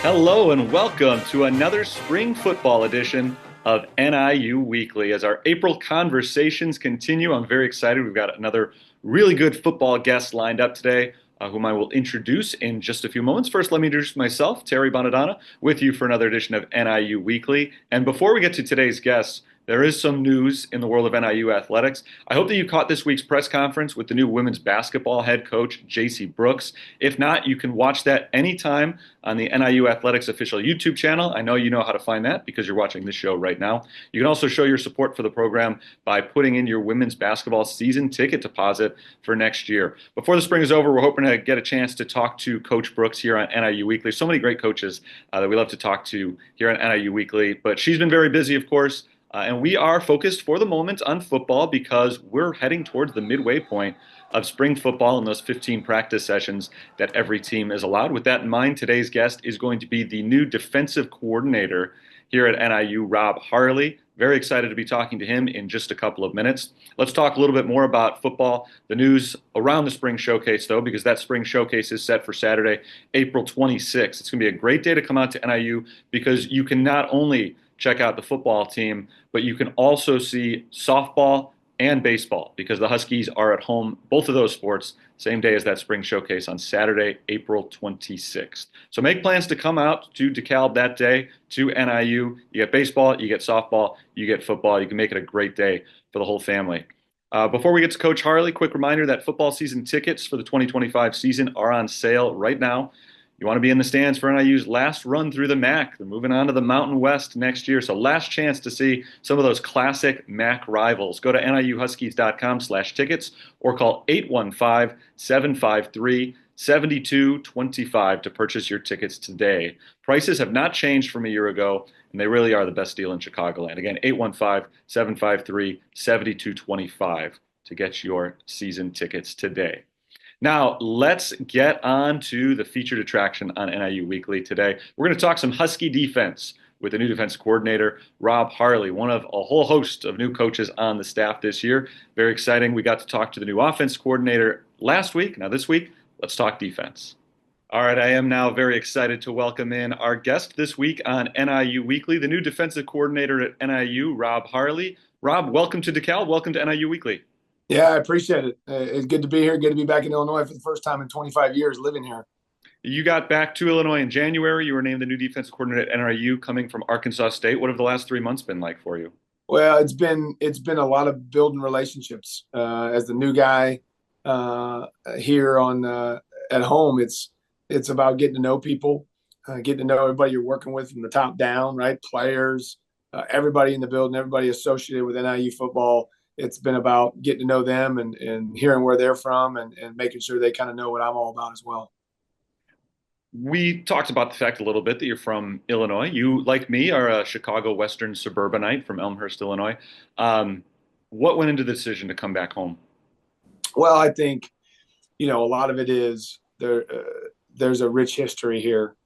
Hello and welcome to another spring football edition of NIU Weekly. As our April conversations continue, I'm very excited. We've got another really good football guest lined up today, whom I will introduce in just a few moments. First, let me introduce myself, Terry Bonadonna, with you for another edition of NIU Weekly. And before we get to today's guests, there is some news in the world of NIU athletics. I hope that you caught this week's press conference with the new women's basketball head coach, J.C. Brooks. If not, you can watch that anytime on the NIU Athletics official YouTube channel. I know you know how to find that because you're watching this show right now. You can also show your support for the program by putting in your women's basketball season ticket deposit for next year. Before the spring is over, we're hoping to get a chance to talk to Coach Brooks here on NIU Weekly. So many great coaches that we love to talk to here on NIU Weekly, but she's been very busy, of course. And we are focused for the moment on football because we're heading towards the midway point of spring football and those 15 practice sessions that every team is allowed. With that in mind, today's guest is going to be the new defensive coordinator here at NIU, Rob Harley. Very excited to be talking to him in just a couple of minutes. Let's talk a little bit more about football, the news around the spring showcase, though, because that spring showcase is set for Saturday, April 26th. It's going to be a great day to come out to NIU because you can not only check out the football team, but you can also see softball and baseball because the Huskies are at home, both of those sports, same day as that spring showcase on Saturday, April 26th. So make plans to come out to DeKalb that day to NIU. You get baseball, you get softball, you get football. You can make it a great day for the whole family. Before we get to Coach Harley, quick reminder that football season tickets for the 2025 season are on sale right now. You want to be in the stands for NIU's last run through the MAC. They're moving on to the Mountain West next year, so last chance to see some of those classic MAC rivals. Go to niuhuskies.com/tickets or call 815-753-7225 to purchase your tickets today. Prices have not changed from a year ago, and they really are the best deal in Chicagoland. Again, 815-753-7225 to get your season tickets today. Now, let's get on to the featured attraction on NIU Weekly today. We're going to talk some Husky defense with the new defense coordinator, Rob Harley, one of a whole host of new coaches on the staff this year. Very exciting. We got to talk to the new offense coordinator last week. Now, this week, let's talk defense. All right, I am now very excited to welcome in our guest this week on NIU Weekly, the new defensive coordinator at NIU, Rob Harley. Rob, welcome to DeKalb. Welcome to NIU Weekly. Yeah, I appreciate it. It's good to be here. Good to be back in Illinois for the first time in 25 years living here. You got back to Illinois in January. You were named the new defensive coordinator at NIU coming from Arkansas State. What have the last 3 months been like for you? Well, it's been a lot of building relationships. As the new guy here at home, it's about getting to know people, getting to know everybody you're working with from the top down, right? Players, everybody in the building, everybody associated with NIU football. It's been about getting to know them and hearing where they're from and making sure they kind of know what I'm all about as well. We talked about the fact a little bit that you're from Illinois. You, like me, are a Chicago Western suburbanite from Elmhurst, Illinois. What went into the decision to come back home? Well, I think, a lot of it is there's a rich history here.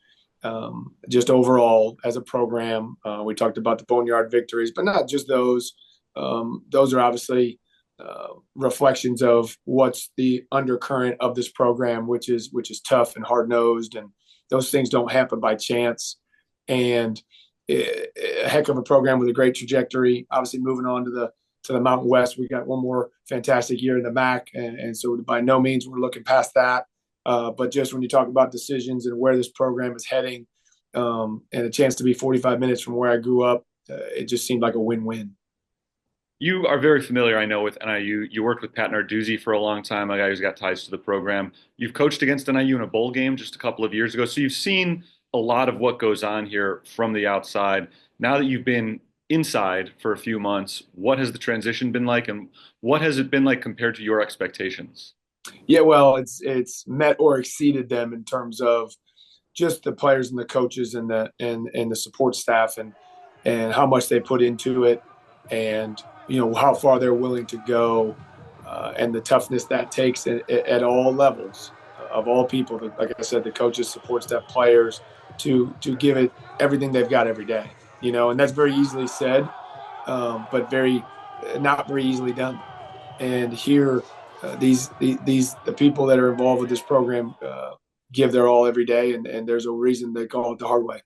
Just overall as a program, we talked about the Boneyard victories, but not just those. Those are obviously reflections of what's the undercurrent of this program, which is tough and hard nosed, and those things don't happen by chance. And a heck of a program with a great trajectory. Obviously, moving on to the Mountain West, we got one more fantastic year in the MAC, and so by no means we're looking past that. But just when you talk about decisions and where this program is heading, and a chance to be 45 minutes from where I grew up, it just seemed like a win-win. You are very familiar, I know, with NIU. You worked with Pat Narduzzi for a long time, a guy who's got ties to the program. You've coached against NIU in a bowl game just a couple of years ago, so you've seen a lot of what goes on here from the outside. Now that you've been inside for a few months, what has the transition been like, and what has it been like compared to your expectations? Yeah, well, it's met or exceeded them in terms of just the players and the coaches and the support staff and how much they put into it, and how far they're willing to go, and the toughness that takes at all levels of all people. Like I said, the coaches, support staff, players, to give it everything they've got every day. And that's very easily said, but not very easily done. And here, the people that are involved with this program give their all every day, and there's a reason they call it the hard way.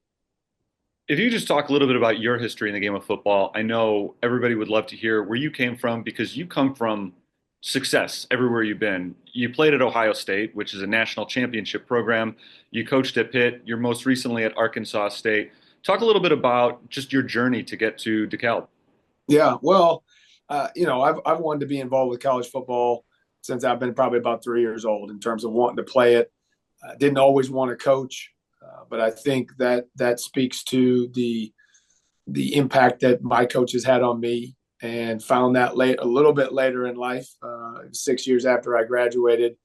If you just talk a little bit about your history in the game of football, I know everybody would love to hear where you came from because you come from success everywhere you've been. You played at Ohio State, which is a national championship program. You coached at Pitt. You're most recently at Arkansas State. Talk a little bit about just your journey to get to DeKalb. Yeah, well, I've wanted to be involved with college football since I've been probably about 3 years old in terms of wanting to play it. I didn't always want to coach, but I think that speaks to the impact that my coaches had on me, and found that a little bit later in life, 6 years after I graduated,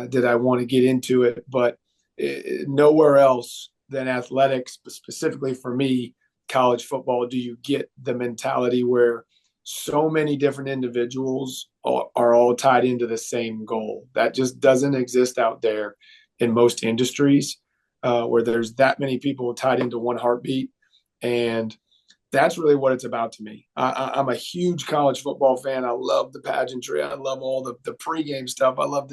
did I want to get into it. But nowhere else than athletics, specifically for me, college football, do you get the mentality where so many different individuals are all tied into the same goal. That just doesn't exist out there in most industries, where there's that many people tied into one heartbeat. And that's really what it's about to me. I'm a huge college football fan. I love the pageantry. I love all the pregame stuff. I love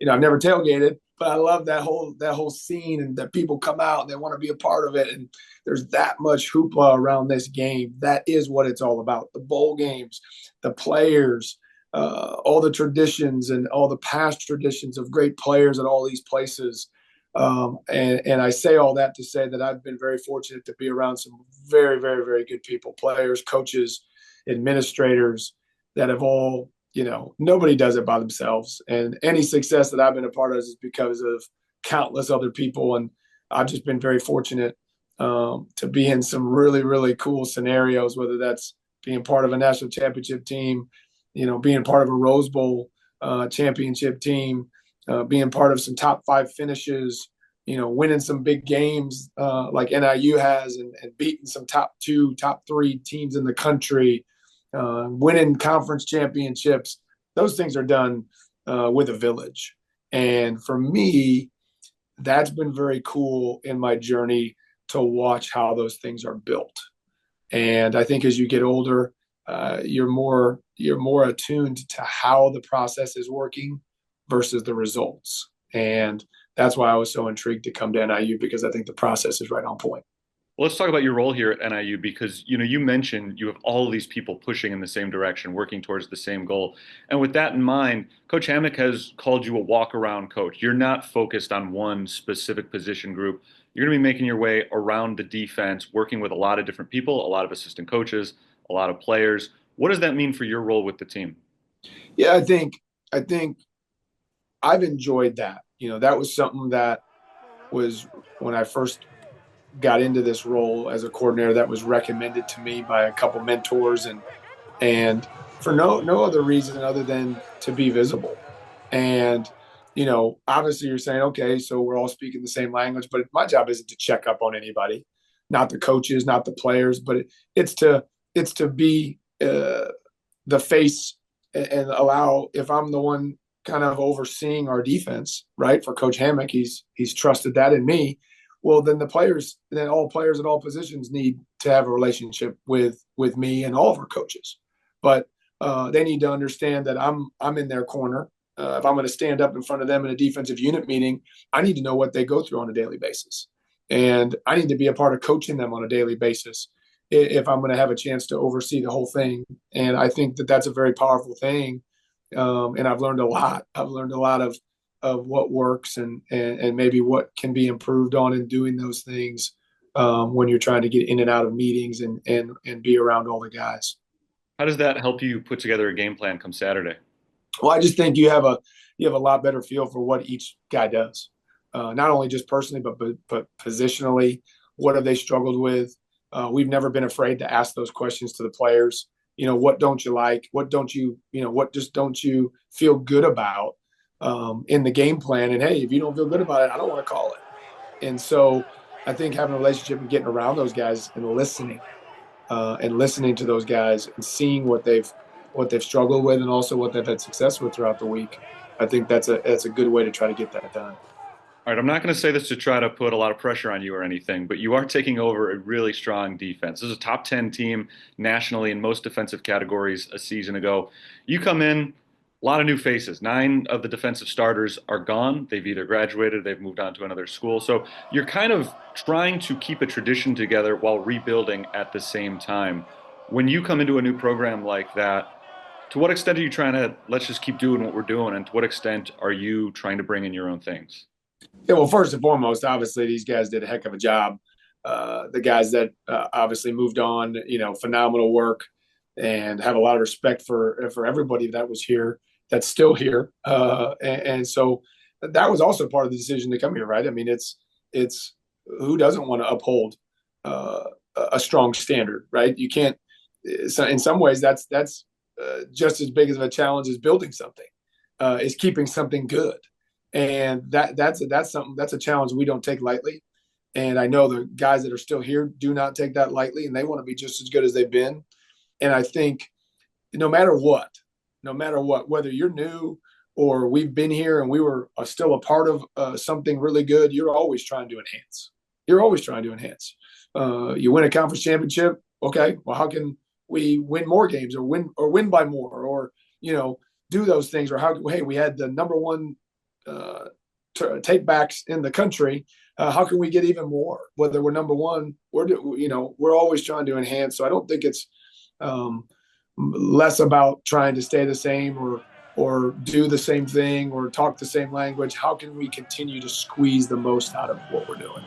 I've never tailgated, but I love that whole scene, and that people come out and they want to be a part of it. And there's that much hoopla around this game. That is what it's all about. The bowl games, the players, all the traditions and all the past traditions of great players at all these places. And I say all that to say that I've been very fortunate to be around some very, very, very good people, players, coaches, administrators that have all, nobody does it by themselves. And any success that I've been a part of is because of countless other people. And I've just been very fortunate to be in some really, really cool scenarios, whether that's being part of a national championship team, being part of a Rose Bowl championship team, being part of some top 5 finishes, winning some big games like NIU has, and beating some top 2, top 3 teams in the country, winning conference championships. Those things are done with a village. And for me, that's been very cool in my journey to watch how those things are built. And I think as you get older, you're more attuned to how the process is working versus the results. And that's why I was so intrigued to come to NIU, because I think the process is right on point. Well, let's talk about your role here at NIU because you mentioned you have all of these people pushing in the same direction, working towards the same goal. And with that in mind, Coach Hammock has called you a walk-around coach. You're not focused on one specific position group. You're going to be making your way around the defense, working with a lot of different people, a lot of assistant coaches, a lot of players. What does that mean for your role with the team? Yeah, I think I've enjoyed that. That was something that was when I first got into this role as a coordinator, that was recommended to me by a couple mentors, and for no other reason other than to be visible. And obviously you're saying, okay, so we're all speaking the same language, but my job isn't to check up on anybody, not the coaches, not the players, but it's to be the face, and allow, if I'm the one kind of overseeing our defense, right, for Coach Hammock, he's trusted that in me. Well, then all players at all positions need to have a relationship with me and all of our coaches. But they need to understand that I'm in their corner. If I'm going to stand up in front of them in a defensive unit meeting, I need to know what they go through on a daily basis, and I need to be a part of coaching them on a daily basis if I'm going to have a chance to oversee the whole thing. And I think that that's a very powerful thing. And I've learned a lot. I've learned a lot of what works, and maybe what can be improved on in doing those things when you're trying to get in and out of meetings, and be around all the guys. How does that help you put together a game plan come Saturday? Well, I just think you have a lot better feel for what each guy does, not only just personally, but positionally. What have they struggled with? We've never been afraid to ask those questions to the players. What don't you like? What don't you, what just don't you feel good about in the game plan? And hey, if you don't feel good about it, I don't want to call it. And so I think having a relationship and getting around those guys and listening to those guys and seeing what they've struggled with, and also what they've had success with throughout the week, I think that's a good way to try to get that done. All right, I'm not going to say this to try to put a lot of pressure on you or anything, but you are taking over a really strong defense. This is a top 10 team nationally in most defensive categories a season ago. You come in, A lot of new faces. 9 of the defensive starters are gone. They've either graduated, they've moved on to another school. So you're kind of trying to keep a tradition together while rebuilding at the same time. When you come into a new program like that, to what extent are you trying to let's just keep doing what we're doing, and to what extent are you trying to bring in your own things? Yeah, well, first and foremost, obviously these guys did a heck of a job. The guys that obviously moved on, phenomenal work, and have a lot of respect for everybody that was here, that's still here, and so that was also part of the decision to come here, right? I mean, it's who doesn't want to uphold uh, a strong standard, right? You can't. So in some ways, that's just as big of a challenge as building something, is keeping something good, and that's something that's a challenge we don't take lightly. And I know the guys that are still here do not take that lightly, and they want to be just as good as they've been. And I think no matter what, whether you're new or we've been here and we were still a part of something really good, you're always trying to enhance. You're always trying to enhance. You win a conference championship, okay? Well, how can we win more games or win by more, or do those things? Or how? Hey, we had the number one take backs in the country. How can we get even more? Whether we're number one, we're always trying to enhance. So I don't think it's less about trying to stay the same or do the same thing or talk the same language. How can we continue to squeeze the most out of what we're doing?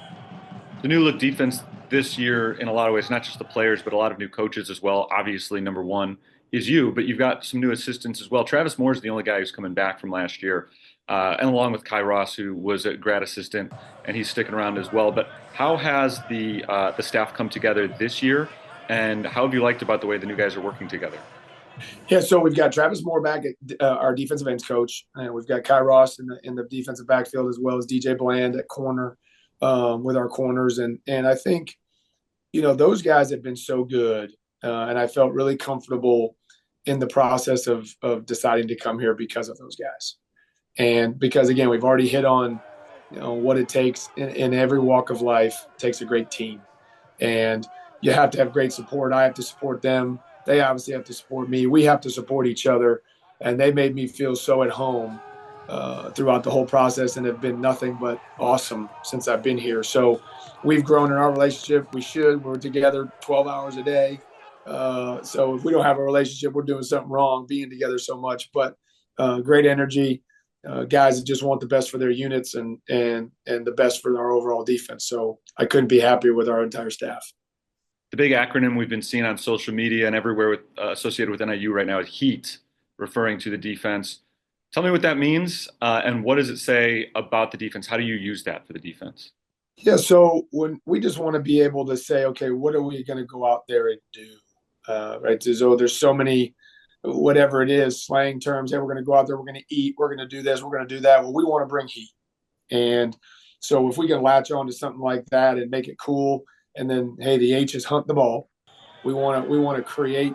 The new look defense this year, in a lot of ways, not just the players, but a lot of new coaches as well. Obviously, number one is you, but you've got some new assistants as well. Travis Moore is the only guy who's coming back from last year, and along with Kai Ross, who was a grad assistant, and he's sticking around as well. But how has the staff come together this year, and how have you liked about the way the new guys are working together? Yeah, so we've got Travis Moore back at our defensive ends coach, and we've got Kai Ross in the defensive backfield, as well as DJ Bland at corner, with our corners. And I think those guys have been so good, and I felt really comfortable in the process of deciding to come here because of those guys, and because again we've already hit on what it takes in every walk of life. It takes a great team, and you have to have great support. I have to support them. They obviously have to support me. We have to support each other, and they made me feel so at home throughout the whole process, and have been nothing but awesome since I've been here. So we've grown in our relationship. We're together 12 hours a day. So if we don't have a relationship, we're doing something wrong being together so much. But great energy, guys that just want the best for their units and the best for our overall defense. So I couldn't be happier with our entire staff. The big acronym we've been seeing on social media and everywhere associated with NIU right now is HEAT, referring to the defense. Tell me what that means, and what does it say about the defense? How do you use that for the defense? Yeah, so when we just want to be able to say, okay, what are we going to go out there and do? Right? So there's so many, whatever it is, slang terms. Hey, we're going to go out there, we're going to eat, we're going to do this, we're going to do that. Well, we want to bring heat. And so if we can latch on to something like that and make it cool, and then, hey, the H is hunt the ball. We want to create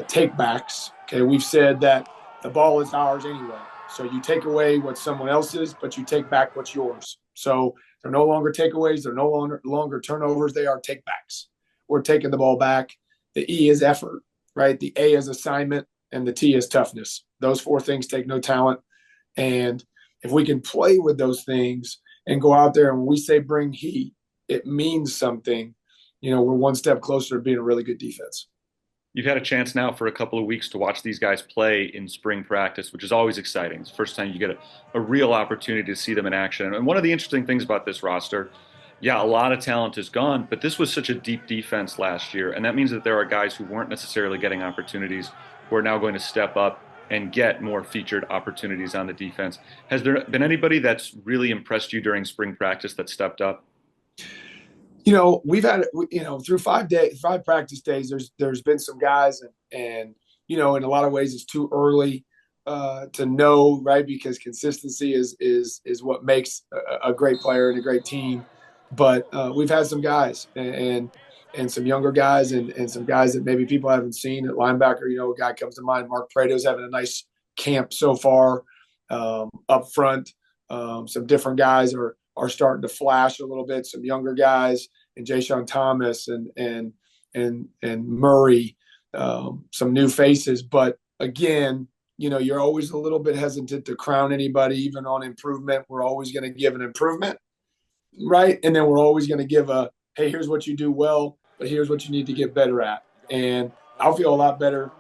take backs. Okay, we've said that the ball is ours anyway. So you take away what someone else's, but you take back what's yours. So they're no longer takeaways. They're no longer turnovers. They are take backs. We're taking the ball back. The E is effort, right? The A is assignment, and the T is toughness. Those four things take no talent. And if we can play with those things and go out there and when we say bring heat, it means something. We're one step closer to being a really good defense. You've had a chance now for a couple of weeks to watch these guys play in spring practice, which is always exciting. It's the first time you get a real opportunity to see them in action. And one of the interesting things about this roster, yeah, a lot of talent is gone, but this was such a deep defense last year. And that means that there are guys who weren't necessarily getting opportunities who are now going to step up and get more featured opportunities on the defense. Has there been anybody that's really impressed you during spring practice that stepped up? We've had through 5 practice days. There's been some guys, and in a lot of ways it's too early to know, right? Because consistency is what makes a great player and a great team. But we've had some guys and some younger guys and some guys that maybe people haven't seen at linebacker. A guy comes to mind, Mark Prato's having a nice camp so far up front. Some different guys are starting to flash a little bit. Some younger guys, and Jayshon Thomas and Murray, some new faces. But again, you're always a little bit hesitant to crown anybody, even on improvement. We're always going to give an improvement, right? And then we're always going to give hey, here's what you do well, but here's what you need to get better at. And I'll feel a lot better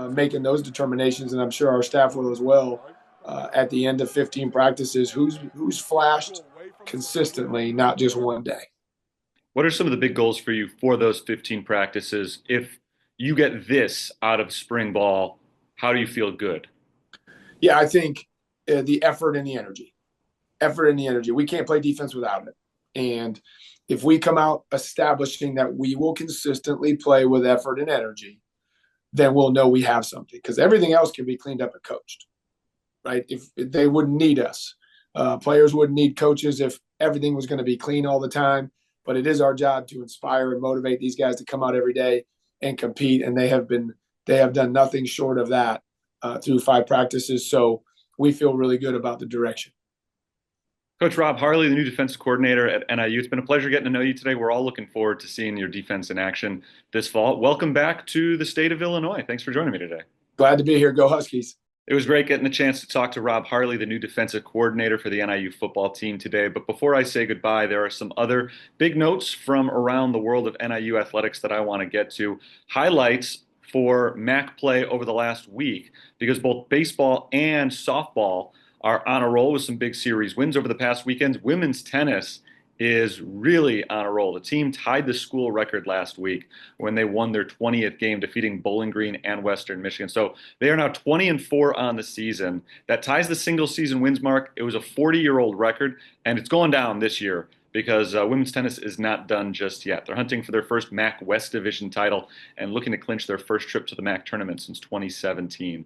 making those determinations, and I'm sure our staff will as well. At the end of 15 practices, who's flashed consistently, not just one day. What are some of the big goals for you for those 15 practices? If you get this out of spring ball, how do you feel good? Yeah, I think the effort and the energy. Effort and the energy. We can't play defense without it. And if we come out establishing that we will consistently play with effort and energy, then we'll know we have something, because everything else can be cleaned up and coached, right? If they wouldn't need us. Players wouldn't need coaches if everything was going to be clean all the time. But it is our job to inspire and motivate these guys to come out every day and compete. And they have done nothing short of that through 5 practices. So we feel really good about the direction. Coach Rob Harley, the new defensive coordinator at NIU. It's been a pleasure getting to know you today. We're all looking forward to seeing your defense in action this fall. Welcome back to the state of Illinois. Thanks for joining me today. Glad to be here. Go Huskies. It was great getting the chance to talk to Rob Harley, the new defensive coordinator for the NIU football team today. But before I say goodbye, there are some other big notes from around the world of NIU athletics that I want to get to. Highlights for MAC play over the last week, because both baseball and softball are on a roll with some big series wins over the past weekends. Women's tennis is really on a roll. The team tied the school record last week when they won their 20th game, defeating Bowling Green and Western Michigan. So they are now 20-4 on the season. That ties the single season wins mark. It was a 40-year-old record, and it's going down this year because women's tennis is not done just yet. They're hunting for their first MAC West Division title and looking to clinch their first trip to the MAC tournament since 2017.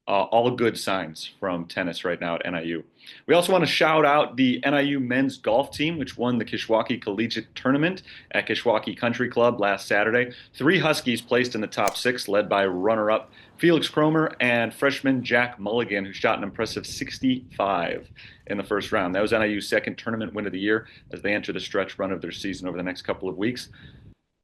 All good signs from tennis right now at NIU. We also want to shout out the NIU men's golf team, which won the Kishwaukee Collegiate Tournament at Kishwaukee Country Club last Saturday. 3 Huskies placed in the top 6, led by runner-up Felix Cromer and freshman Jack Mulligan, who shot an impressive 65 in the first round. That was NIU's second tournament win of the year as they enter the stretch run of their season over the next couple of weeks.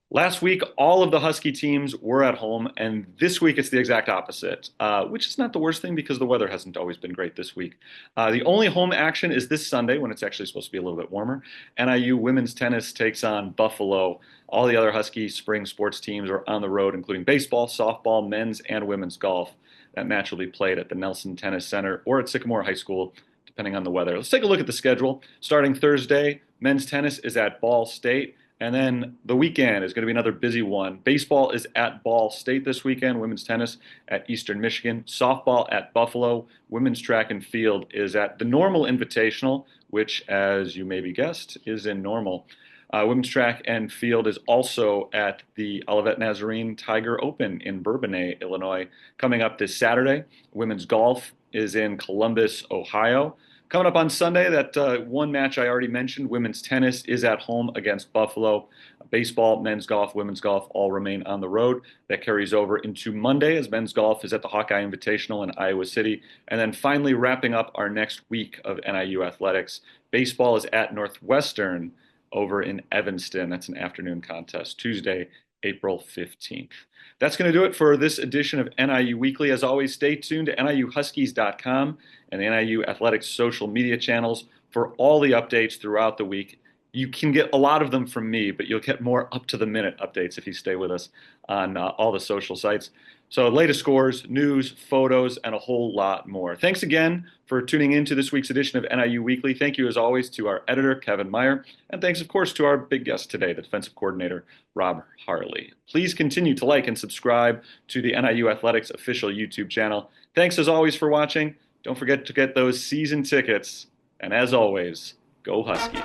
Last week, all of the Husky teams were at home, and this week it's the exact opposite, which is not the worst thing because the weather hasn't always been great this week. The only home action is this Sunday when it's actually supposed to be a little bit warmer. NIU women's tennis takes on Buffalo. All the other Husky spring sports teams are on the road, including baseball, softball, men's, and women's golf. That match will be played at the Nelson Tennis Center or at Sycamore High School, depending on the weather. Let's take a look at the schedule. Starting Thursday, men's tennis is at Ball State. And then the weekend is going to be another busy one. Baseball is at Ball State this weekend. Women's tennis at Eastern Michigan. Softball at Buffalo. Women's track and field is at the Normal Invitational, which, as you maybe guessed, is in Normal. Women's track and field is also at the Olivet Nazarene Tiger Open in Bourbonnais, Illinois, coming up this Saturday. Women's golf is in Columbus, Ohio. Coming up on Sunday, that one match I already mentioned, women's tennis is at home against Buffalo. Baseball, men's golf, women's golf all remain on the road. That carries over into Monday as men's golf is at the Hawkeye Invitational in Iowa City. And then finally wrapping up our next week of NIU athletics, baseball is at Northwestern over in Evanston. That's an afternoon contest, Tuesday, April 15th. That's going to do it for this edition of NIU Weekly. As always, stay tuned to NIUHuskies.com and the NIU Athletics social media channels for all the updates throughout the week. You can get a lot of them from me, but you'll get more up-to-the-minute updates if you stay with us on all the social sites. So latest scores, news, photos, and a whole lot more. Thanks again for tuning in to this week's edition of NIU Weekly. Thank you, as always, to our editor, Kevin Meyer. And thanks, of course, to our big guest today, the defensive coordinator, Rob Harley. Please continue to like and subscribe to the NIU Athletics official YouTube channel. Thanks, as always, for watching. Don't forget to get those season tickets. And as always, go Huskies.